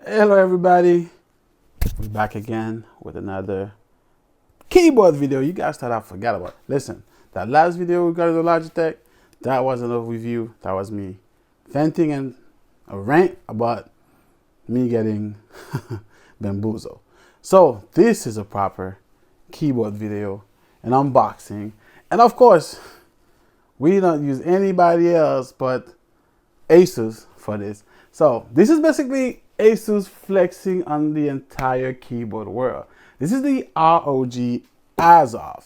Hello everybody, we're back again with another keyboard video. You guys thought I forgot about it. Listen, that last video we got to the Logitech, that wasn't a review, that was me venting and a rant about me getting bamboozled. So this is a proper keyboard video, an unboxing, and of course we don't use anybody else but ASUS for this. So this is basically ASUS flexing on the entire keyboard world. This is the ROG Azoth.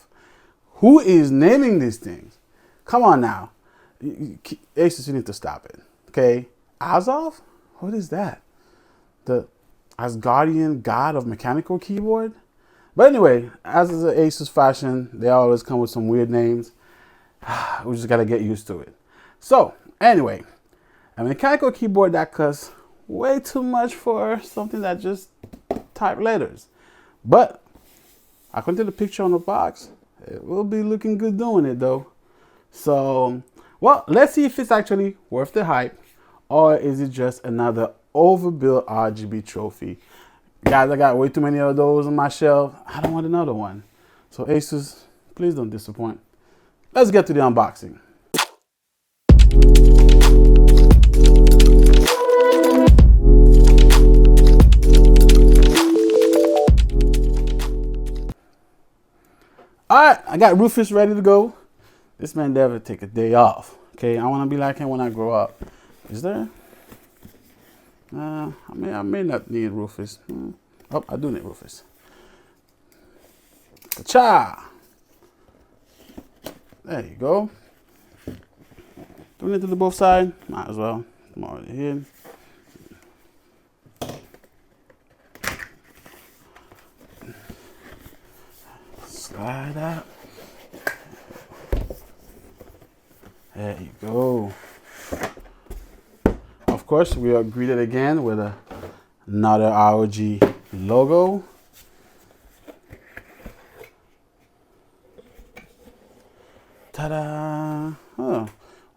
Who is naming these things? Come on now. ASUS, you need to stop it. Okay? Azoth? What is that? The Asgardian god of mechanical keyboard? But anyway, as is the ASUS fashion, they always come with some weird names. We just gotta get used to it. So, anyway, a mechanical keyboard that costs way too much for something that just type letters. But according to the picture on the box, it will be looking good doing it though. So, well, let's see if it's actually worth the hype, or is it just another overbuilt RGB trophy. Guys, I got way too many of those on my shelf. I don't want another one. So ASUS, please don't disappoint. Let's get to the unboxing. All right, I got Rufus ready to go. This man never take a day off. Okay, I want to be like him when I grow up. Is there? I may not need Rufus. Oh, I do need Rufus. Cha! There you go. Doing it to the both sides. Might as well. Come on here. Slide out. There you go. Of course, we are greeted again with another ROG logo. Ta-da! Oh.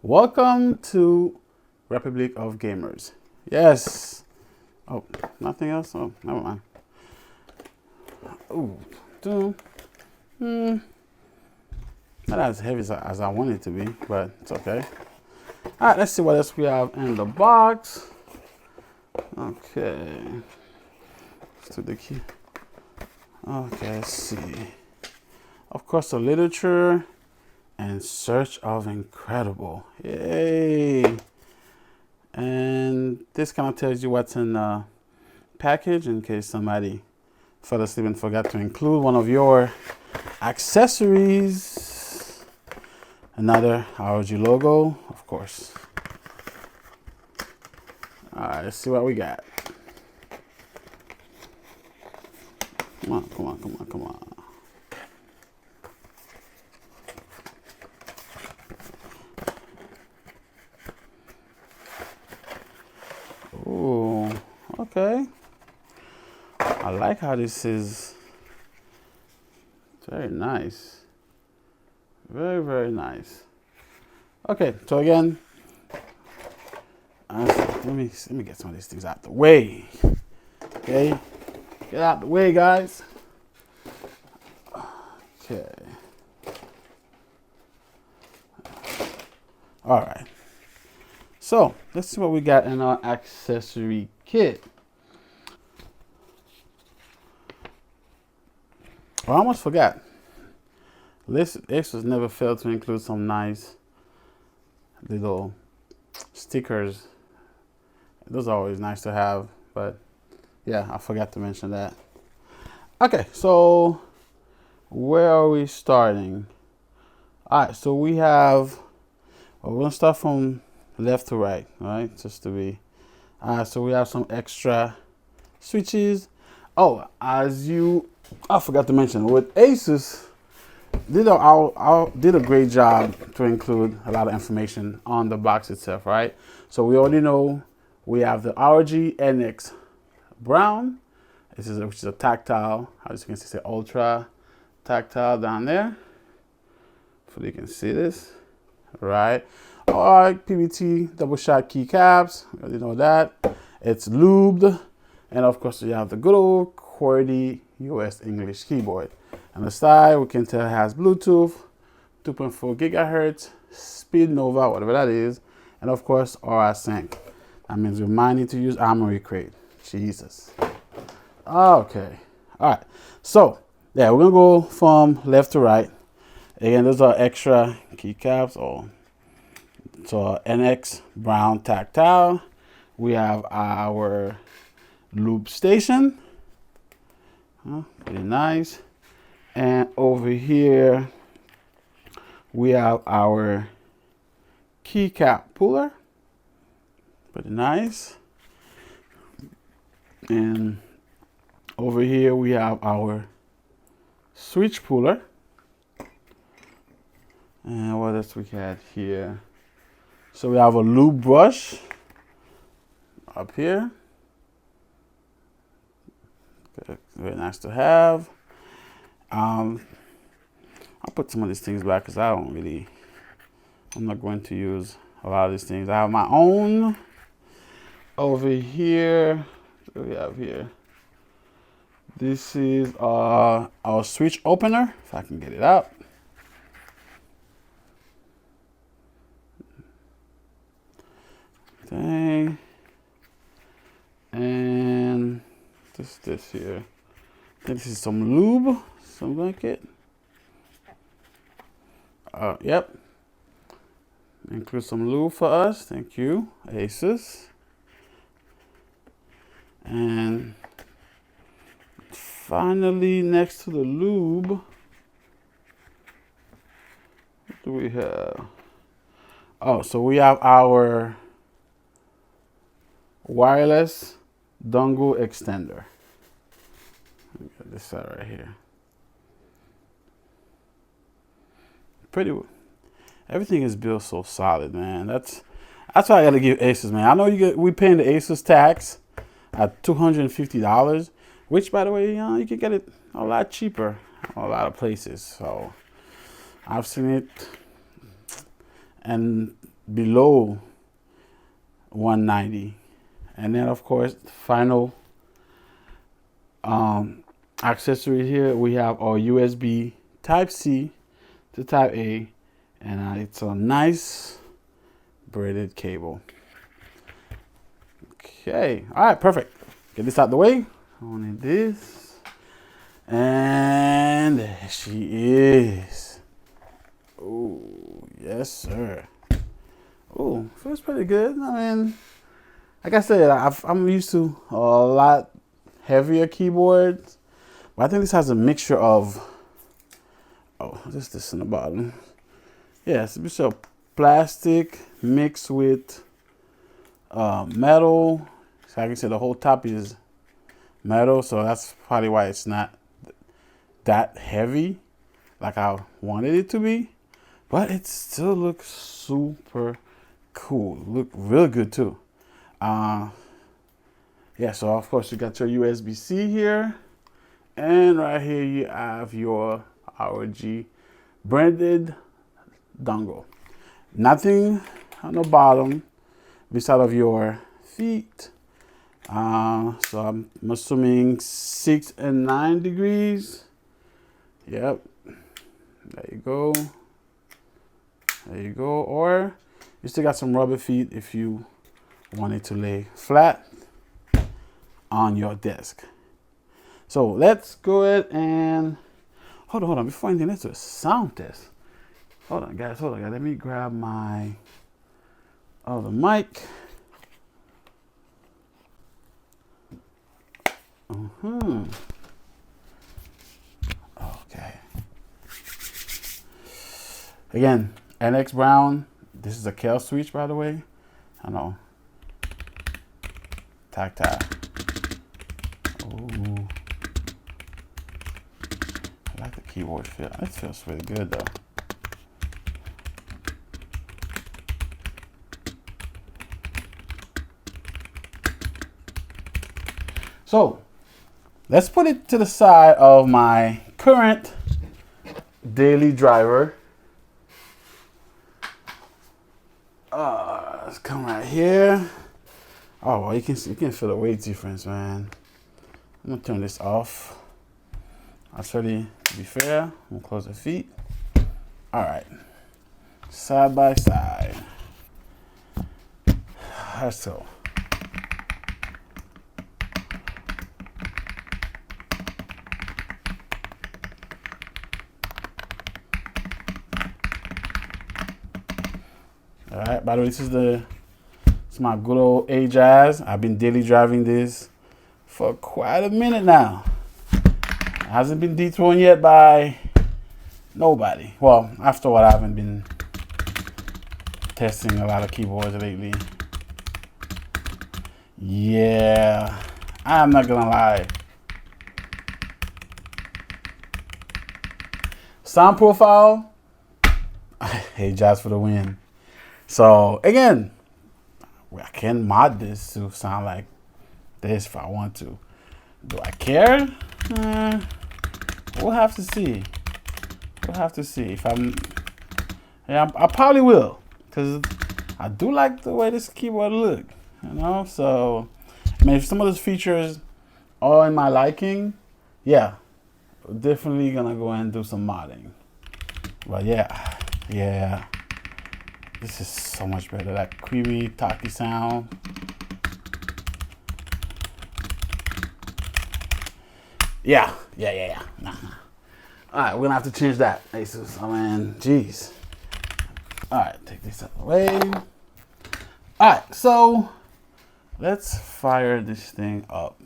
Welcome to Republic of Gamers. Yes. Oh, nothing else? Oh, never mind. Ooh. Not as heavy as I want it to be, but it's okay. All right, let's see what else we have in the box. Okay. To the key. Okay, let's see. Of course, the literature and Search of Incredible. Yay! And this kind of tells you what's in the package in case somebody fell asleep and forgot to include one of your accessories. Another ROG logo, of course. All right, let's see what we got. Come on, come on, come on, come on. Oh, okay. I like how this is. Very nice. Very, very nice. Okay, so again, let me get some of these things out the way. Okay, get out the way, guys. Okay. All right. So let's see what we got in our accessory kit. I almost forgot. ASUS never failed to include some nice little stickers. Those are always nice to have, but yeah, I forgot to mention that. Okay, so where are we starting? All right, so we have, well, we're gonna start from left to right, all right, just to be. So we have some extra switches. Oh, I forgot to mention, with ASUS, did a great job to include a lot of information on the box itself, right? So we already know we have the ROG NX Brown, which is a tactile, as you can see, ultra tactile down there. Hopefully you can see this, right? All right, PBT double shot keycaps, you know that. It's lubed, And of course, you have the good old QWERTY US English keyboard. On the side, we can tell it has Bluetooth, 2.4 gigahertz, Speed Nova, whatever that is, and of course, RR Sync. That means we might need to use Armory Crate. Jesus. Okay. All right. So, yeah, we're going to go from left to right. Again, those are extra keycaps, or so NX brown tactile. We have our loop station. Pretty nice. And over here, we have our keycap puller. Pretty nice. And over here, we have our switch puller. And what else we had here? So we have a loop brush up here. Good. Very nice to have. I'll put some of these things back because I'm not going to use a lot of these things. I have my own. Over here, what do we have here? This is our switch opener, if I can get it out. Dang. And this here. I think this is some lube, some blanket. Yep. Include some lube for us. Thank you, ASUS. And finally, next to the lube, what do we have? Oh, so we have our wireless dongle extender. Let me get this side right here. Everything is built so solid, man. That's why I gotta give ASUS, man. I know we paying the ASUS tax at $250, which, by the way, you can get it a lot cheaper a lot of places. So I've seen it and below $190. And then, of course, the final accessory here, we have our USB Type-C to Type-A, and it's a nice braided cable. Okay, all right, perfect. Get this out the way. Only this. And there she is. Oh, yes, sir. Oh, feels pretty good. I mean, like I said, I'm used to a lot heavier keyboards, but I think this has a mixture of, just this in the bottom. Yeah, it's a mixture of plastic mixed with metal. So I can say the whole top is metal, so that's probably why it's not that heavy like I wanted it to be, but it still looks super cool. Look real good too. Yeah, so of course you got your USB-C here, and right here you have your ROG branded dongle. Nothing on the bottom beside of your feet. So I'm assuming 6 and 9 degrees. Yep. There you go. There you go. Or you still got some rubber feet if you want it to lay flat on your desk. So let's go ahead and hold on. Before anything, let's do a sound test. Hold on, guys. Let me grab my other mic. Okay. Again, NX Brown. This is a kill switch, by the way. I know. Tactile. Ooh. I like the keyboard feel. It feels really good though. So let's put it to the side of my current daily driver. Let's come right here. Oh, well, you can feel the weight difference, man. I'm gonna turn this off. Actually, to be fair, I'm gonna close the feet. All right, side by side. Let's go. All right, by the way, it's my good old ASUS. I've been daily driving this for quite a minute now. It hasn't been dethroned yet by nobody. Well, after what, I haven't been testing a lot of keyboards lately. Yeah, I'm not gonna lie. Sound profile, ASUS for the win. So again, I can mod this to sound like this if I want to. Do I care? We'll have to see. We'll have to see. If yeah, I probably will, because I do like the way this keyboard look. You know, so I mean, if some of those features are in my liking, yeah, definitely gonna go and do some modding. But yeah. This is so much better. That creamy, talky sound. Yeah. Nah. All right, we're gonna have to change that, ASUS. I mean, jeez. All right, take this out of the way. All right, so let's fire this thing up.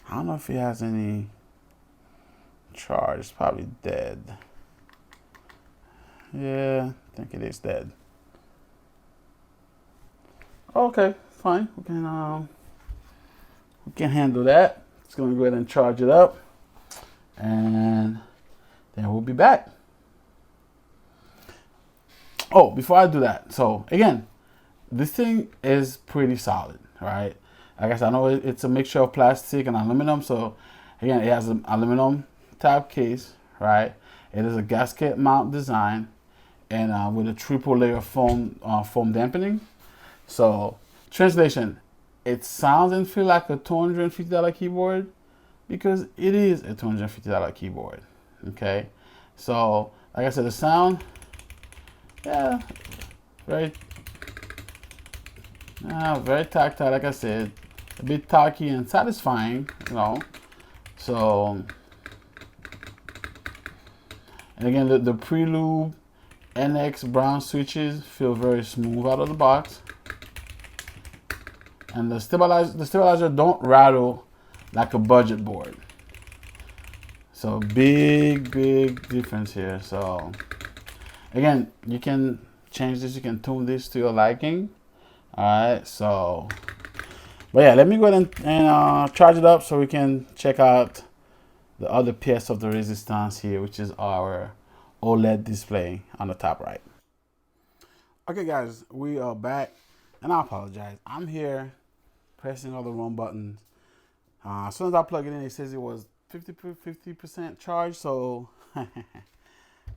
I don't know if it has any charge. It's probably dead. Yeah, I think it is dead. Okay, fine. We can handle that. Just gonna go ahead and charge it up, and then we'll be back. Oh, before I do that, so again, this thing is pretty solid, right? Like I said, I know it's a mixture of plastic and aluminum. So again, it has an aluminum tab case, right? It is a gasket mount design, and with a triple layer foam dampening. So translation, it sounds and feels like a $250 keyboard because it is a $250 keyboard. Okay, so like I said, the sound, yeah, very tactile. Like I said, a bit talky and satisfying, you know. So, and again, the Prelude NX brown switches feel very smooth out of the box, and the stabilizer don't rattle like a budget board. So big difference here. So again, you can change this, you can tune this to your liking. All right, so but yeah, let me go ahead and charge it up so we can check out the other piece of the resistance here, which is our OLED display on the top right. Okay guys, we are back, and I apologize. I'm here pressing all the wrong buttons. As soon as I plug it in, it says it was 50% charged. So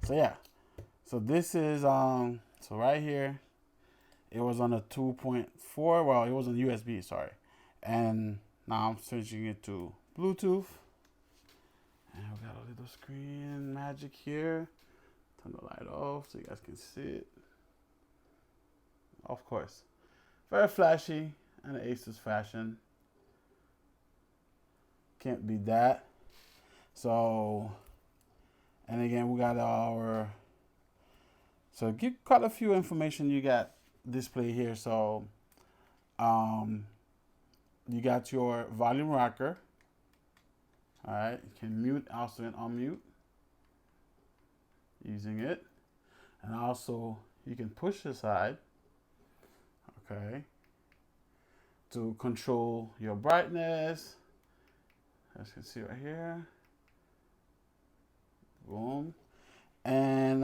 so yeah, so this is so right here it was on a 2.4, well, it was on USB, sorry, and now I'm switching it to Bluetooth, and we got a little screen magic here. Turn the light off so you guys can see it. Of course, very flashy in an ASUS fashion. Can't beat that. So, and again, we got our, so get quite a few information you got display here. So, you got your volume rocker. All right, you can mute also and unmute using it, and also you can push aside, okay, to control your brightness. As you can see right here, boom, and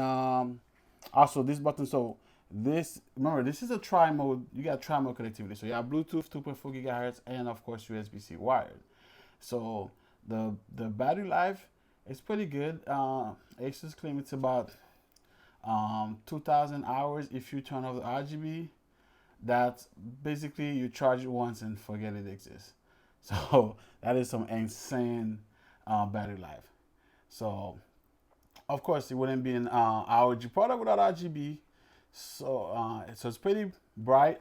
also this button. So this, remember, this is a tri-mode. You got tri-mode connectivity. So you have Bluetooth 2.4 gigahertz, and of course USB-C wired. So the battery life is pretty good. ASUS claim it's about 2,000 hours if you turn off the RGB. That's basically you charge it once and forget it exists. So that is some insane battery life. So of course it wouldn't be an ROG product without RGB. So it's pretty bright,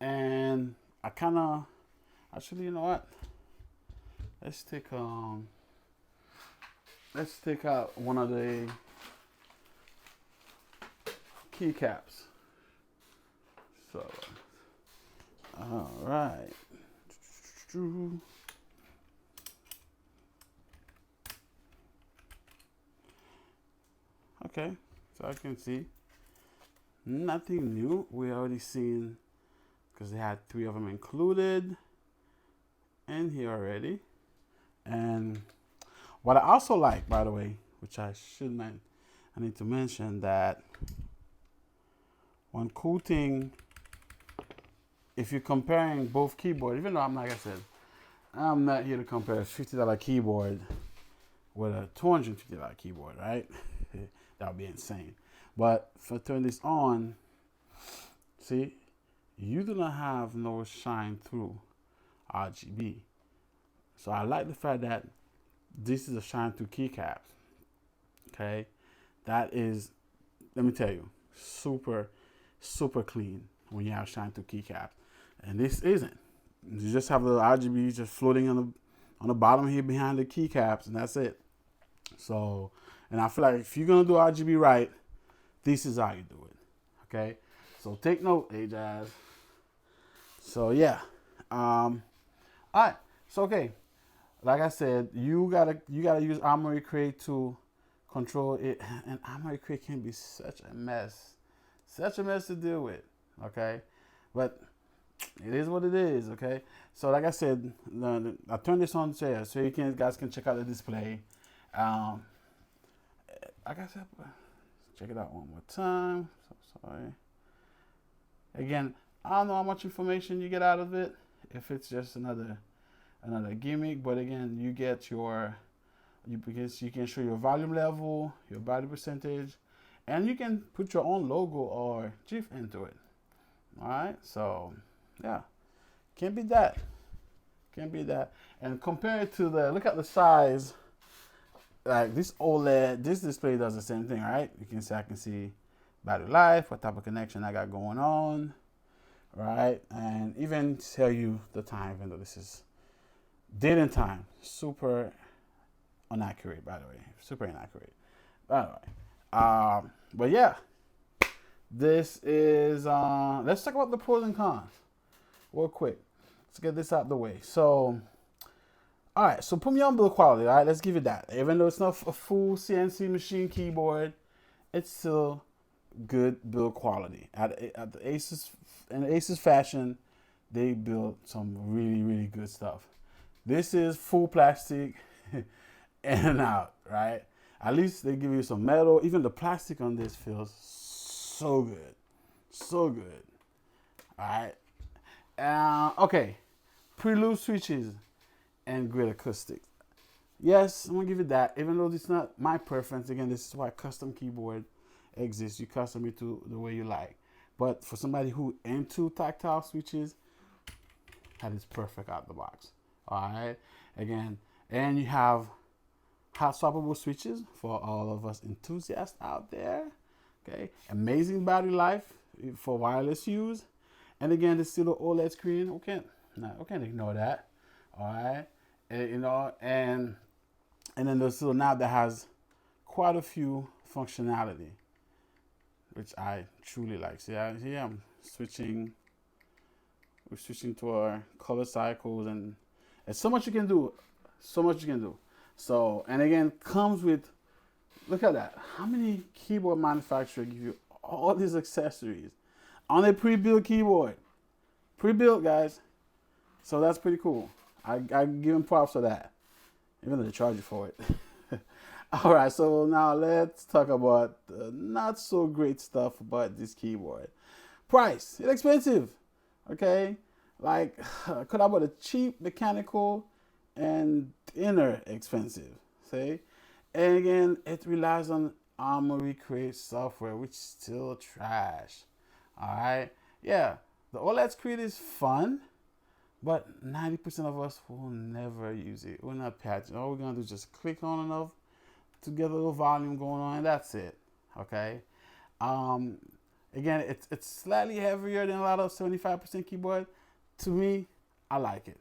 and I kind of actually, you know what? Let's take out one of the keycaps. So, all right. Okay, so I can see nothing new. We already seen, because they had 3 of them included in here already. And what I also like, by the way, which I need to mention that one cool thing, if you're comparing both keyboards, even though like I said, I'm not here to compare a $50 keyboard with a $250 keyboard, right? That would be insane. But if I turn this on, see, you do not have no shine through RGB. So I like the fact that this is a shine through keycap. Okay, that is, let me tell you, super clean when you have shine through keycaps, and this isn't. You just have the RGB just floating on the bottom here behind the keycaps, and that's it. So, and I feel like if you're gonna do RGB right, this is how you do it. Okay, so take note, Ajaz. So yeah, all right. So okay, like I said, you gotta use Armory Crate to control it, and Armory Crate can be such a mess to deal with. Okay, but it is what it is. Okay, so like I said, I turned this on so you guys can check out the display. Like I said, check it out one more time. So sorry. Again, I don't know how much information you get out of it. If it's just another gimmick, but again, you get because you can show your volume level, your battery percentage, and you can put your own logo or GIF into it. All right, so yeah, can't beat that. And compare it to look at the size. Like this OLED, this display does the same thing, right? I can see battery life, what type of connection I got going on, right? And even tell you the time, even though this is date and time, super inaccurate, by the way, super inaccurate. By the way, but yeah, this is. Let's talk about the pros and cons, real quick. Let's get this out the way. So, all right. So put me on build quality. All right, let's give it that. Even though it's not a full CNC machine keyboard, it's still good build quality. At the ASUS, in ASUS fashion, they built some really good stuff. This is full plastic in and out, right? At least they give you some metal. Even the plastic on this feels so good. So good. All right. Okay. Prelude switches and great acoustics. Yes, I'm going to give it that. Even though it's not my preference. Again, this is why custom keyboard exists. You custom it to the way you like. But for somebody who into tactile switches, that is perfect out the box. All right. Again, and you have hot-swappable switches for all of us enthusiasts out there. Okay. Amazing battery life for wireless use. And again, it's still an OLED screen. We can't ignore that. All right. And then there's still a knob that has quite a few functionality, which I truly like. See, here I'm switching. We're switching to our color cycles, and there's so much you can do. So, and again, comes with, look at that. How many keyboard manufacturers give you all these accessories on a pre-built keyboard? Pre-built, guys. So that's pretty cool. I give them props for that, even though they charge you for it. All right, so now let's talk about the not so great stuff about this keyboard. Price, it's expensive. Okay, like could I bought a cheap mechanical and inner expensive. See, and again, it relies on Armory Crate software, which is still trash. All right, yeah, the OLED screen is fun, but 90% of us will never use it. We're not patching. All we're gonna do is just click on enough to get a little volume going on, and that's it. Okay. Again, it's slightly heavier than a lot of 75% keyboard. To me, I like it.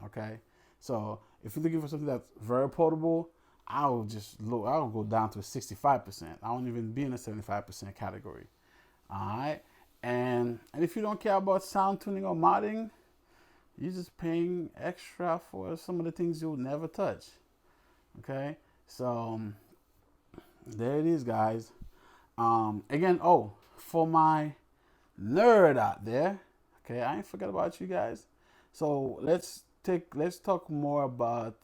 Okay. So if you're looking for something that's very portable, I'll go down to 65%. I won't even be in the 75% category. All right. And if you don't care about sound tuning or modding, you're just paying extra for some of the things you'll never touch. Okay. So there it is, guys. Again, oh, for my nerd out there, okay, I ain't forget about you guys. So let's talk more about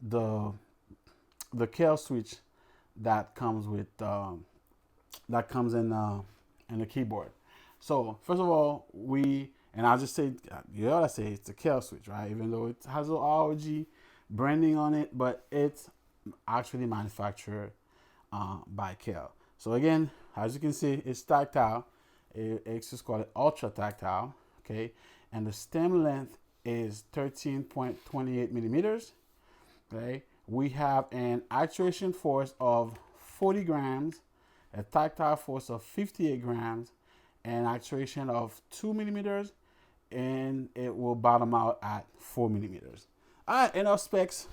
the kill switch that comes with that comes in the keyboard. So first of all, and I'll just say, you gotta say it's a kill switch, right? Even though it has a ROG branding on it, but it's actually manufactured by Kel. So again, as you can see, it's tactile. It's called it ultra tactile, okay? And the stem length is 13.28 millimeters, okay? We have an actuation force of 40 grams, a tactile force of 58 grams, and actuation of 2 millimeters, and it will bottom out at 4 millimeters. All right, enough specs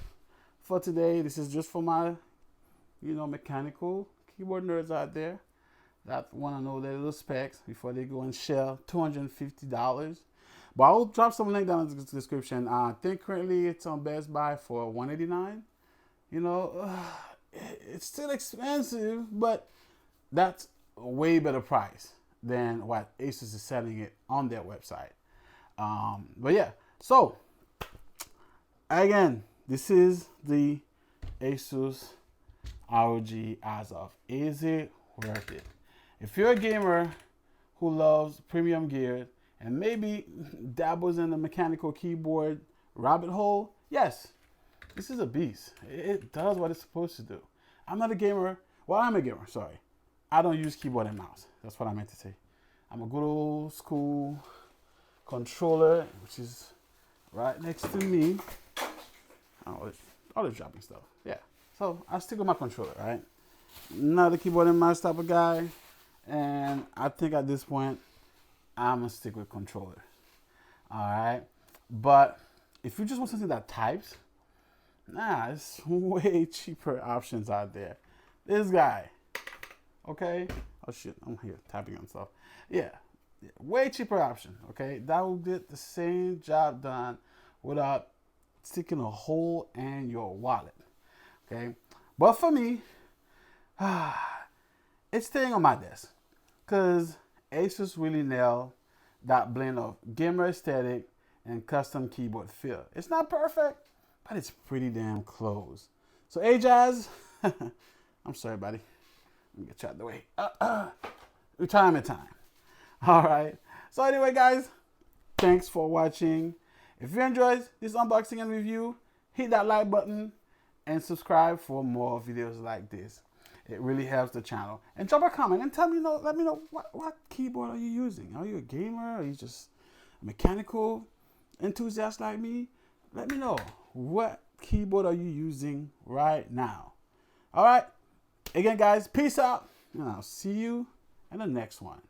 for today. This is just for my, mechanical keyboard nerds out there that want to know their little specs before they go and shell $250. But I'll drop some link down in the description. I think currently it's on Best Buy for $189. It's still expensive, but that's a way better price than what ASUS is selling it on their website. But yeah, so again, this is the ASUS ROG Azoth. Is it worth it? If you're a gamer who loves premium gear and maybe dabbles in the mechanical keyboard rabbit hole, yes, this is a beast. It does what it's supposed to do. I'm not a gamer. Well, I'm a gamer, sorry. I don't use keyboard and mouse. That's what I meant to say. I'm a good old school controller, which is right next to me. Always dropping stuff. Yeah. So I stick with my controller, right? Not a keyboard and mouse type of guy. And I think at this point, I'm going to stick with controller. All right. But if you just want something that types, there's way cheaper options out there. This guy. Okay. Oh, shit. I'm here typing on stuff. Yeah. Way cheaper option. Okay. That will get the same job done without sticking a hole in your wallet. Okay. But for me, it's staying on my desk because ASUS really nailed that blend of gamer aesthetic and custom keyboard feel. It's not perfect, but it's pretty damn close. So, hey, Jazz, I'm sorry, buddy. Let me get you out of the way. Retirement time. All right. So anyway, guys, thanks for watching. If you enjoyed this unboxing and review, hit that like button and subscribe for more videos like this. It really helps the channel. And drop a comment and let me know what keyboard are you using? Are you a gamer? Are you just a mechanical enthusiast like me? Let me know. What keyboard are you using right now? All right. Again, guys, peace out. And I'll see you in the next one.